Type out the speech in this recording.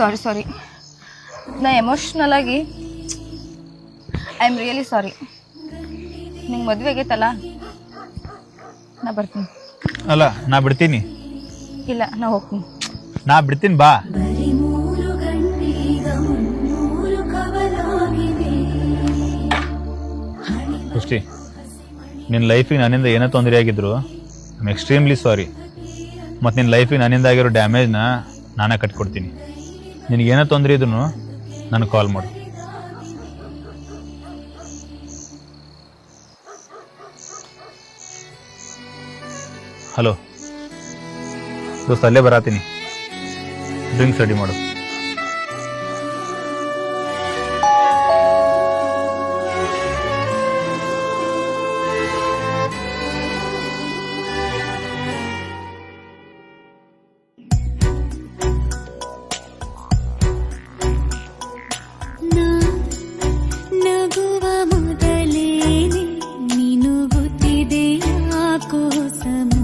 ಸಾರಿ ನಾ ಎಮೋಷ್ನಲ್ ಆಗಿ I am really sorry. ನಿಂಗೆ ಮದುವೆ ಆಗೈತಲ್ಲ, ನಾ ಬರ್ತೀನಿ. ಅಲ್ಲ, ನಾ ಬಿಡ್ತೀನಿ. ಇಲ್ಲ, ನಾ ಹೋಗ್ತೀನಿ. ನಾ ಬಿಡ್ತೀನಿ, ಬಾ. ಸೃಷ್ಟಿ, ನಿನ್ನ ಲೈಫಿಗೆ ನನ್ನಿಂದ ಏನೋ ತೊಂದರೆ ಆಗಿದ್ರು ಐ ಆಮ್ ಎಕ್ಸ್ಟ್ರೀಮ್ಲಿ ಸಾರಿ. ಮತ್ತು ನಿನ್ನ ಲೈಫಿಗೆ ನನ್ನಿಂದ ಆಗಿರೋ ಡ್ಯಾಮೇಜ್ನ ನಾನೇ ಕಟ್ಕೊಡ್ತೀನಿ. ನಿನಗೇನೋ ತೊಂದರೆ ಇದ್ರು ನನಗೆ ಕಾಲ್ ಮಾಡು. ಹಲೋ ದೋಸ್ತ, ಅಲ್ಲೇ ಬರಾತೀನಿ. ಡ್ರಿಂಕ್ಸ್ ರೆಡಿ ಮಾಡು. ನಗುವ ಮೊದಲೇನೆ ನೀನು ಗೊತ್ತಿದೆ ಯಾಕೋ ಸಮ